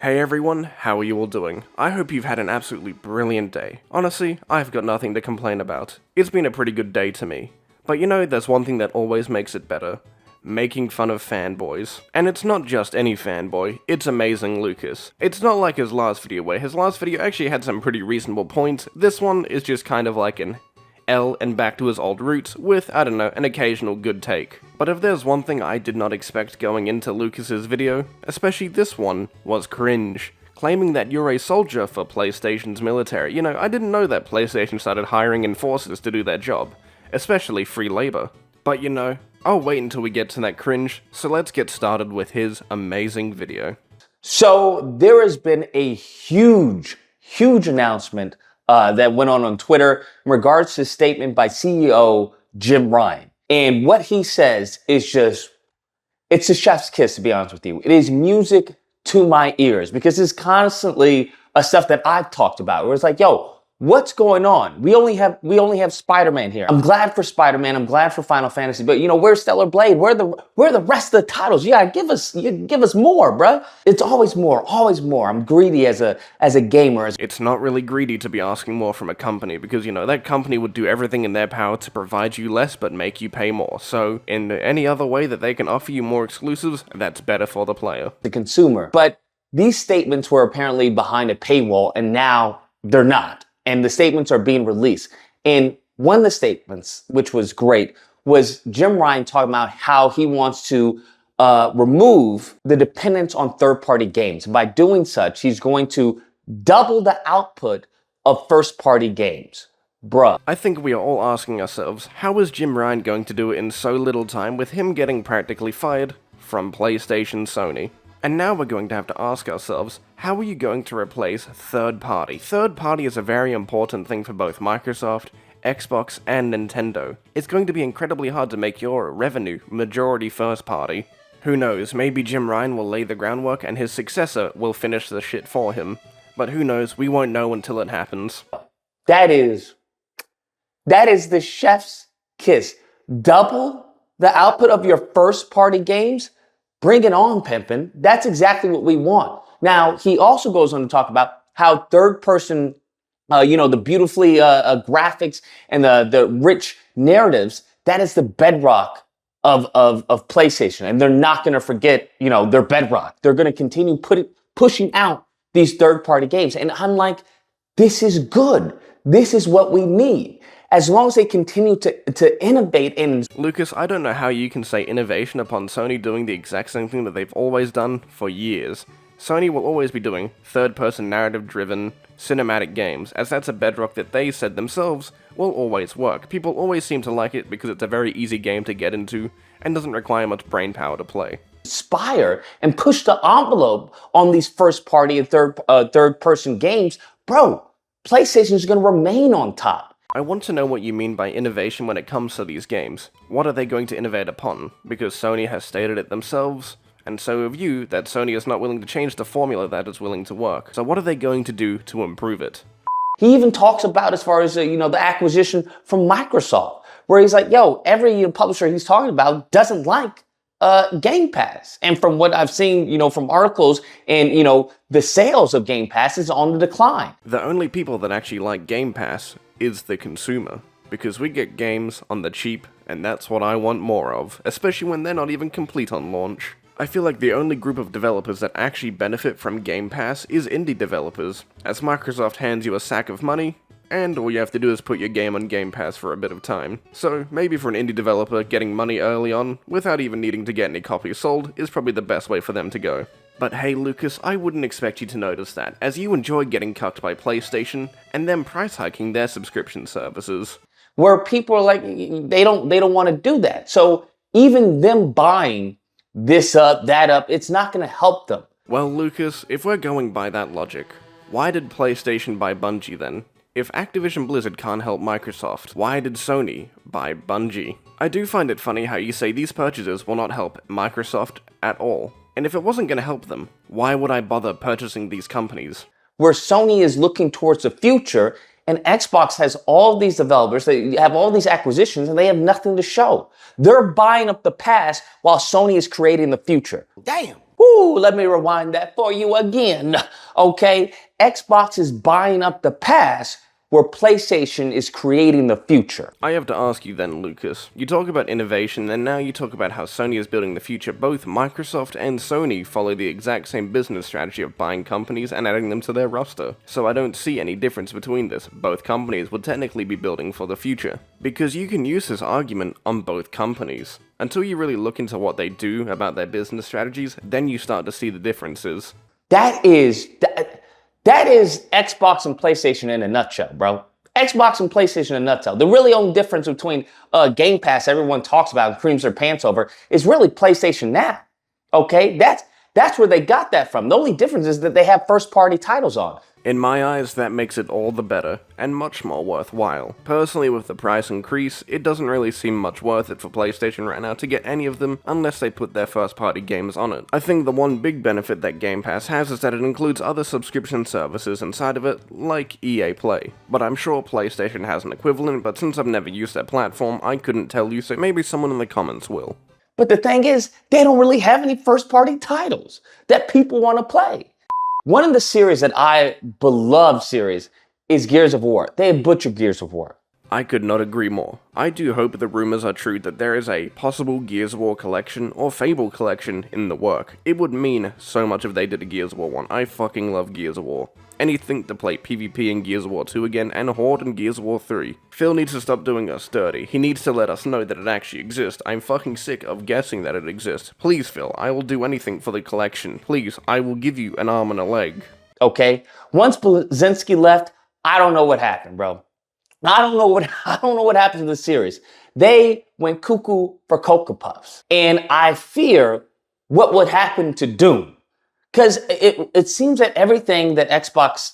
Hey everyone, how are you all doing? I hope you've had an absolutely brilliant day. Honestly, I've got nothing to complain about. It's been a pretty good day to me. But you know, there's one thing that always makes it better. Making fun of fanboys. And it's not just any fanboy, it's Amazing Lucas. It's not like his last video, where his last video actually had some pretty reasonable points. This one is just kind of like an L and back to his old roots with, I don't know, an occasional good take. But if there's one thing I did not expect going into Lucas's video, especially this one, was cringe. Claiming that you're a soldier for PlayStation's military. You know, I didn't know that PlayStation started hiring enforcers to do their job, especially free labor. But you know, I'll wait until we get to that cringe, so let's get started with his amazing video. So there has been a huge announcement that went on Twitter in regards to a statement by CEO Jim Ryan. And what he says is just, it's a chef's kiss, to be honest with you. It is music to my ears because it's constantly a stuff that I've talked about where it's like, yo, what's going on? We only have Spider-Man here. I'm glad for Spider-Man. I'm glad for Final Fantasy. But you know, where's Stellar Blade? Where are the rest of the titles? You gotta give us more, bruh. It's always more, always more. I'm greedy as a gamer. It's not really greedy to be asking more from a company because, you know, that company would do everything in their power to provide you less but make you pay more. So, in any other way that they can offer you more exclusives, that's better for the player. The consumer. But these statements were apparently behind a paywall and now they're not. And the statements are being released. And one of the statements, which was great, was Jim Ryan talking about how he wants to remove the dependence on third-party games. By doing such, he's going to double the output of first-party games. Bruh. I think we are all asking ourselves, how is Jim Ryan going to do it in so little time with him getting practically fired from PlayStation Sony? And now we're going to have to ask ourselves, how are you going to replace third-party? Third-party is a very important thing for both Microsoft, Xbox, and Nintendo. It's going to be incredibly hard to make your revenue majority first-party. Who knows, maybe Jim Ryan will lay the groundwork and his successor will finish the shit for him. But who knows, we won't know until it happens. That is the chef's kiss. Double the output of your first-party games? Bring it on, pimpin'. That's exactly what we want. Now, he also goes on to talk about how third-person, the beautifully graphics and the rich narratives, that is the bedrock of PlayStation. And they're not going to forget, their bedrock. They're going to continue pushing out these third-party games. And I'm like, this is good. This is what we need. As long as they continue to innovate and... Lucas, I don't know how you can say innovation upon Sony doing the exact same thing that they've always done for years. Sony will always be doing third-person narrative-driven cinematic games, as that's a bedrock that they said themselves will always work. People always seem to like it because it's a very easy game to get into and doesn't require much brain power to play. Inspire and push the envelope on these first-party and third-person games. Bro, PlayStation is going to remain on top. I want to know what you mean by innovation when it comes to these games. What are they going to innovate upon? Because Sony has stated it themselves, and so have you, that Sony is not willing to change the formula that is willing to work. So what are they going to do to improve it? He even talks about as far as, the acquisition from Microsoft, where he's like, yo, every publisher he's talking about doesn't like Game Pass. And from what I've seen, from articles and, the sales of Game Pass is on the decline. The only people that actually like Game Pass is the consumer, because we get games on the cheap, and that's what I want more of, especially when they're not even complete on launch. I feel like the only group of developers that actually benefit from Game Pass is indie developers, as Microsoft hands you a sack of money, and all you have to do is put your game on Game Pass for a bit of time. So maybe for an indie developer, getting money early on, without even needing to get any copies sold, is probably the best way for them to go. But hey Lucas, I wouldn't expect you to notice that, as you enjoy getting cucked by PlayStation, and them price hiking their subscription services. Where people are like, they don't want to do that. So even them buying this up, that up, it's not going to help them. Well Lucas, if we're going by that logic, why did PlayStation buy Bungie then? If Activision Blizzard can't help Microsoft, why did Sony buy Bungie? I do find it funny how you say these purchases will not help Microsoft at all. And if it wasn't going to help them, why would I bother purchasing these companies? Where Sony is looking towards the future, and Xbox has all these developers, they have all these acquisitions, and they have nothing to show. They're buying up the past while Sony is creating the future. Damn. Woo! let me rewind that for you again. Okay, Xbox is buying up the past where PlayStation is creating the future. I have to ask you then, Lucas. You talk about innovation, and now you talk about how Sony is building the future. Both Microsoft and Sony follow the exact same business strategy of buying companies and adding them to their roster. So I don't see any difference between this. Both companies would technically be building for the future. Because you can use this argument on both companies. Until you really look into what they do about their business strategies, then you start to see the differences. That is Xbox and PlayStation in a nutshell, bro. Xbox and PlayStation in a nutshell. The really only difference between Game Pass everyone talks about and creams their pants over is really PlayStation Now. Okay, that's where they got that from. The only difference is that they have first-party titles on. In my eyes, that makes it all the better, and much more worthwhile. Personally, with the price increase, it doesn't really seem much worth it for PlayStation right now to get any of them unless they put their first-party games on it. I think the one big benefit that Game Pass has is that it includes other subscription services inside of it, like EA Play. But I'm sure PlayStation has an equivalent, but since I've never used that platform, I couldn't tell you, so maybe someone in the comments will. But the thing is, they don't really have any first-party titles that people want to play. One of the series that I beloved series is Gears of War. They have butchered Gears of War. I could not agree more. I do hope the rumors are true that there is a possible Gears of War collection or Fable collection in the work. It would mean so much if they did a Gears of War 1. I fucking love Gears of War. Anything to play PvP in Gears of War 2 again, and Horde in Gears of War 3. Phil needs to stop doing us dirty. He needs to let us know that it actually exists. I'm fucking sick of guessing that it exists. Please, Phil, I will do anything for the collection. Please, I will give you an arm and a leg. Okay? Once Blazinski left, I don't know what happened, bro. I don't know what happened to the series. They went cuckoo for Cocoa Puffs. And I fear what would happen to Doom. Because it seems that everything that Xbox,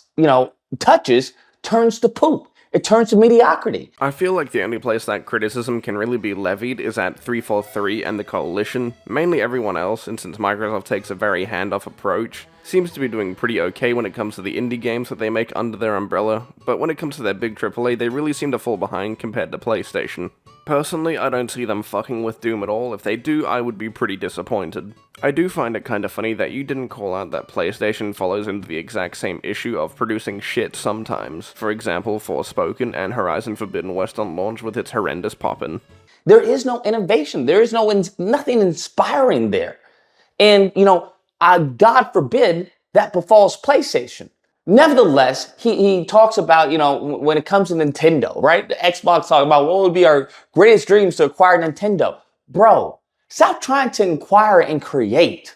touches turns to poop. It turns to mediocrity. I feel like the only place that criticism can really be levied is at 343 and the Coalition. Mainly everyone else, and since Microsoft takes a very hands-off approach, seems to be doing pretty okay when it comes to the indie games that they make under their umbrella, but when it comes to their big AAA, they really seem to fall behind compared to PlayStation. Personally, I don't see them fucking with Doom at all. If they do, I would be pretty disappointed. I do find it kinda funny that you didn't call out that PlayStation follows into the exact same issue of producing shit sometimes. For example, Forspoken and Horizon Forbidden West on launch with its horrendous poppin'. There is no innovation. There is nothing inspiring there. And, God forbid that befalls PlayStation. Nevertheless, he talks about, when it comes to Nintendo, right? The Xbox talking about what would be our greatest dreams to acquire Nintendo. Bro, stop trying to inquire and create.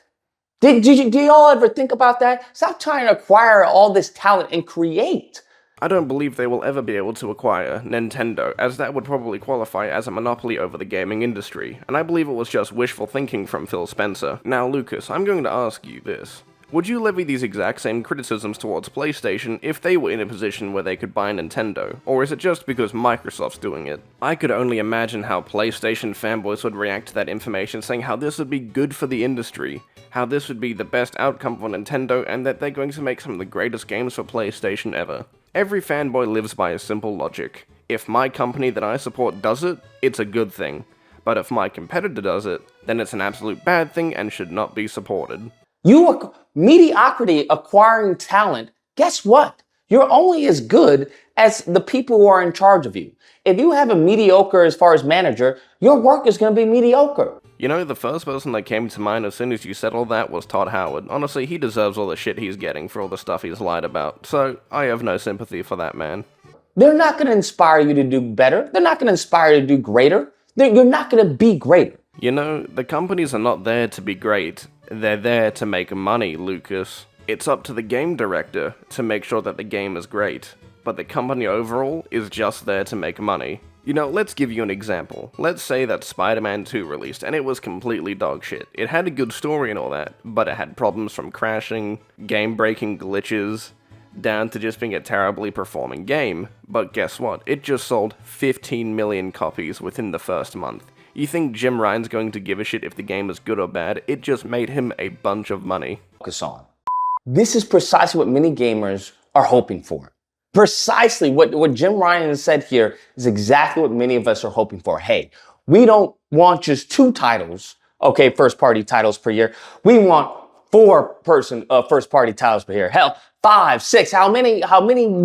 Do y'all ever think about that? Stop trying to acquire all this talent and create. I don't believe they will ever be able to acquire Nintendo, as that would probably qualify as a monopoly over the gaming industry, and I believe it was just wishful thinking from Phil Spencer. Now, Lucas, I'm going to ask you this. Would you levy these exact same criticisms towards PlayStation if they were in a position where they could buy Nintendo, or is it just because Microsoft's doing it? I could only imagine how PlayStation fanboys would react to that information, saying how this would be good for the industry, how this would be the best outcome for Nintendo, and that they're going to make some of the greatest games for PlayStation ever. Every fanboy lives by a simple logic. If my company that I support does it, it's a good thing. But if my competitor does it, then it's an absolute bad thing and should not be supported. Mediocrity acquiring talent, guess what? You're only as good as the people who are in charge of you. If you have a mediocre as far as manager, your work is going to be mediocre. The first person that came to mind as soon as you said all that was Todd Howard. Honestly, he deserves all the shit he's getting for all the stuff he's lied about, so I have no sympathy for that man. They're not going to inspire you to do better. They're not going to inspire you to do greater. You're not going to be greater. The companies are not there to be great. They're there to make money, Lucas. It's up to the game director to make sure that the game is great, but the company overall is just there to make money. Let's give you an example. Let's say that Spider-Man 2 released, and it was completely dogshit. It had a good story and all that, but it had problems from crashing, game-breaking glitches, down to just being a terribly performing game. But guess what? It just sold 15 million copies within the first month. You think Jim Ryan's going to give a shit if the game is good or bad? It just made him a bunch of money. Focus on. This is precisely what many gamers are hoping for. Precisely what Jim Ryan has said here is exactly what many of us are hoping for. Hey, we don't want just 2 titles, first-party titles per year. We want 4-person first party titles per year. Hell, 5, 6. How many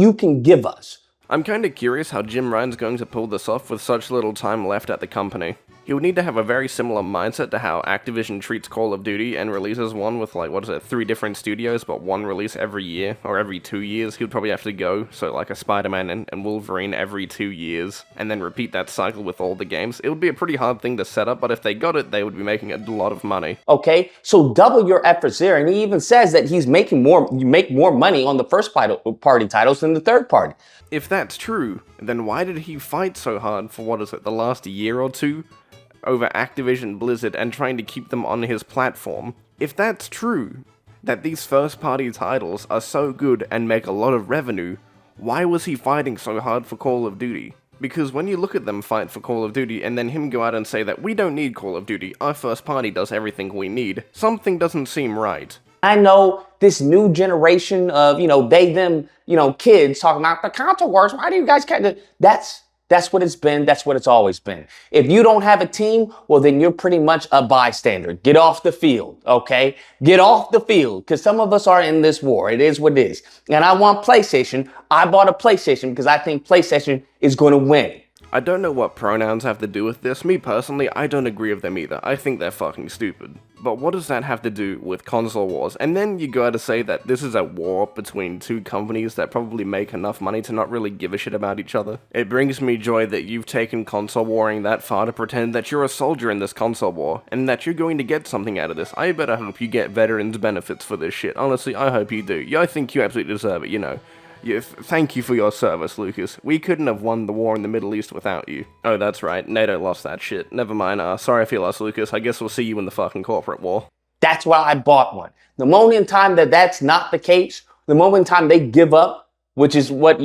you can give us? I'm kinda curious how Jim Ryan's going to pull this off with such little time left at the company. He would need to have a very similar mindset to how Activision treats Call of Duty and releases one with, like, 3 different studios, but one release every year, or every 2 years. He would probably have to go, so like a Spider-Man and Wolverine every 2 years, and then repeat that cycle with all the games. It would be a pretty hard thing to set up, but if they got it, they would be making a lot of money. Okay, so double your efforts there, and he even says that you make more money on the first party titles than the third party. If that's true, then why did he fight so hard for, the last year or two? Over Activision Blizzard and trying to keep them on his platform. If that's true, that these first-party titles are so good and make a lot of revenue, why was he fighting so hard for Call of Duty? Because when you look at them fight for Call of Duty and then him go out and say that we don't need Call of Duty, our first party does everything we need, something doesn't seem right. I know this new generation of, they, them, kids talking about the console wars. Why do you guys care? That's what it's been. That's what it's always been. If you don't have a team, well, then you're pretty much a bystander. Get off the field, okay? Get off the field, because some of us are in this war. It is what it is. And I want PlayStation. I bought a PlayStation because I think PlayStation is going to win. I don't know what pronouns have to do with this. Me personally, I don't agree with them either. I think they're fucking stupid. But what does that have to do with console wars? And then you gotta say that this is a war between two companies that probably make enough money to not really give a shit about each other. It brings me joy that you've taken console warring that far to pretend that you're a soldier in this console war, and that you're going to get something out of this. I better hope you get veterans benefits for this shit. Honestly, I hope you do. Yeah, I think you absolutely deserve it, Thank you for your service, Lucas. We couldn't have won the war in the Middle East without you. Oh, that's right. NATO lost that shit. Never mind. Sorry for your loss, Lucas. I guess we'll see you in the fucking corporate war. That's why I bought one. The moment in time that that's not the case, the moment in time they give up, which is what,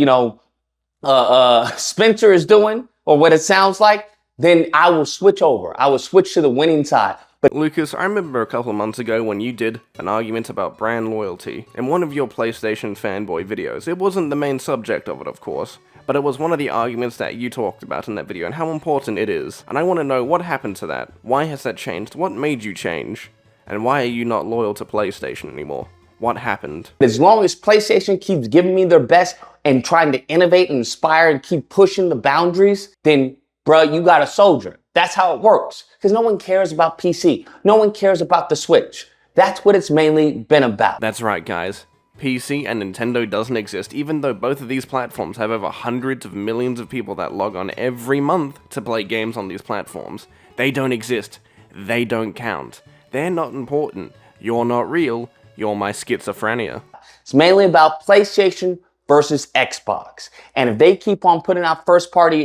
Spencer is doing, or what it sounds like, then I will switch over. I will switch to the winning side. But Lucas, I remember a couple months ago when you did an argument about brand loyalty in one of your PlayStation fanboy videos. It wasn't the main subject of it, of course, but it was one of the arguments that you talked about in that video and how important it is. And I want to know what happened to that. Why has that changed? What made you change? And why are you not loyal to PlayStation anymore? What happened? As long as PlayStation keeps giving me their best and trying to innovate and inspire and keep pushing the boundaries, then, bruh, you got a soldier. That's how it works. Because no one cares about PC. No one cares about the Switch. That's what it's mainly been about. That's right, guys. PC and Nintendo doesn't exist, even though both of these platforms have over hundreds of millions of people that log on every month to play games on these platforms. They don't exist. They don't count. They're not important. You're not real. You're my schizophrenia. It's mainly about PlayStation versus Xbox. And if they keep on putting out first-party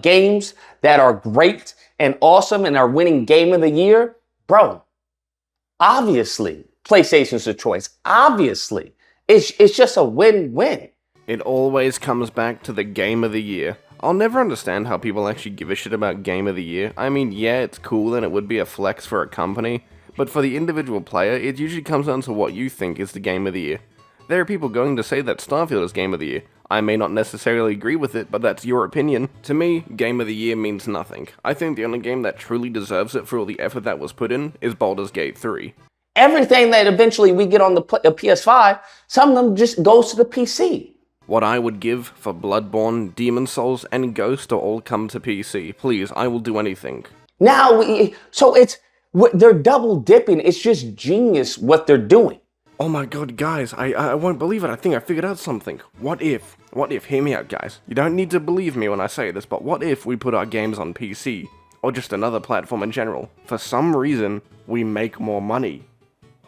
games that are great and awesome and are winning Game of the Year, bro, obviously, PlayStation's the choice. Obviously. It's just a win-win. It always comes back to the Game of the Year. I'll never understand how people actually give a shit about Game of the Year. I mean, yeah, it's cool and it would be a flex for a company, but for the individual player, it usually comes down to what you think is the Game of the Year. There are people going to say that Starfield is Game of the Year. I may not necessarily agree with it, but that's your opinion. To me, Game of the Year means nothing. I think the only game that truly deserves it for all the effort that was put in is Baldur's Gate 3. Everything that eventually we get on the PS5, some of them just goes to the PC. What I would give for Bloodborne, Demon's Souls, and Ghost to all come to PC. Please, I will do anything. Now, they're double dipping. It's just genius what they're doing. Oh my god, guys, I won't believe it. I think I figured out something. What if, hear me out, guys. You don't need to believe me when I say this, but what if we put our games on PC, or just another platform in general? For some reason, we make more money.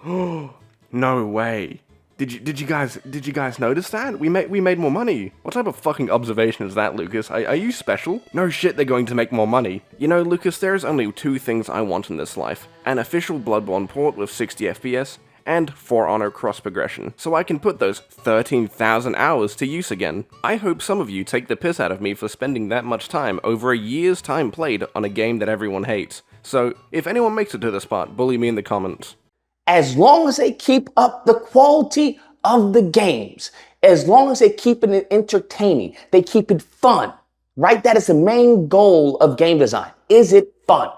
No way. Did you guys notice that? We made more money. What type of fucking observation is that, Lucas? Are you special? No shit, they're going to make more money. You know, Lucas, there's only two things I want in this life. An official Bloodborne port with 60 FPS, and For Honor cross progression, so I can put those 13,000 hours to use again. I hope some of you take the piss out of me for spending that much time over a year's time played on a game that everyone hates. So, if anyone makes it to this part, bully me in the comments. As long as they keep up the quality of the games, as long as they keep it entertaining, they keep it fun, right? That is the main goal of game design. Is it fun?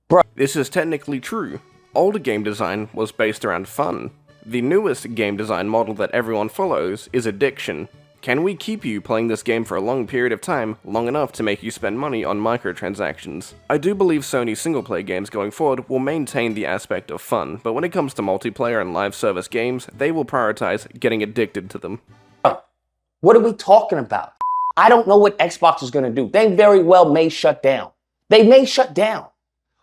Bro. This is technically true. Older game design was based around fun. The newest game design model that everyone follows is addiction. Can we keep you playing this game for a long period of time, long enough to make you spend money on microtransactions? I do believe Sony's single-player games going forward will maintain the aspect of fun, but when it comes to multiplayer and live service games, they will prioritize getting addicted to them. What are we talking about? I don't know what Xbox is going to do. They very well may shut down. They may shut down.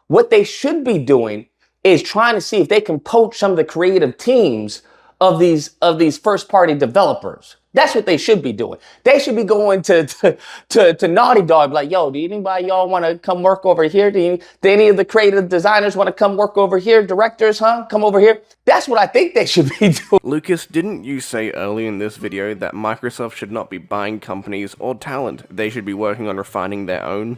What they should be doing is trying to see if they can poach some of the creative teams of these first-party developers. That's what they should be doing. They should be going to Naughty Dog, like, yo, do anybody y'all want to come work over here? Do any of the creative designers want to come work over here? Directors, huh? Come over here. That's what I think they should be doing. Lucas, didn't you say earlier in this video that Microsoft should not be buying companies or talent? They should be working on refining their own?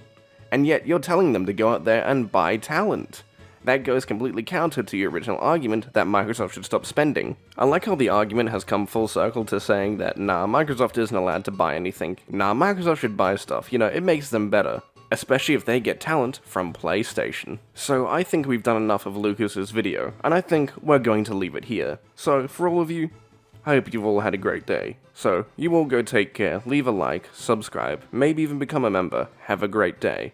And yet you're telling them to go out there and buy talent. That goes completely counter to your original argument that Microsoft should stop spending. I like how the argument has come full circle to saying that, nah, Microsoft isn't allowed to buy anything. Nah, Microsoft should buy stuff, you know, it makes them better. Especially if they get talent from PlayStation. So I think we've done enough of Lucas's video, and I think we're going to leave it here. So for all of you, I hope you've all had a great day. So you all go take care, leave a like, subscribe, maybe even become a member. Have a great day.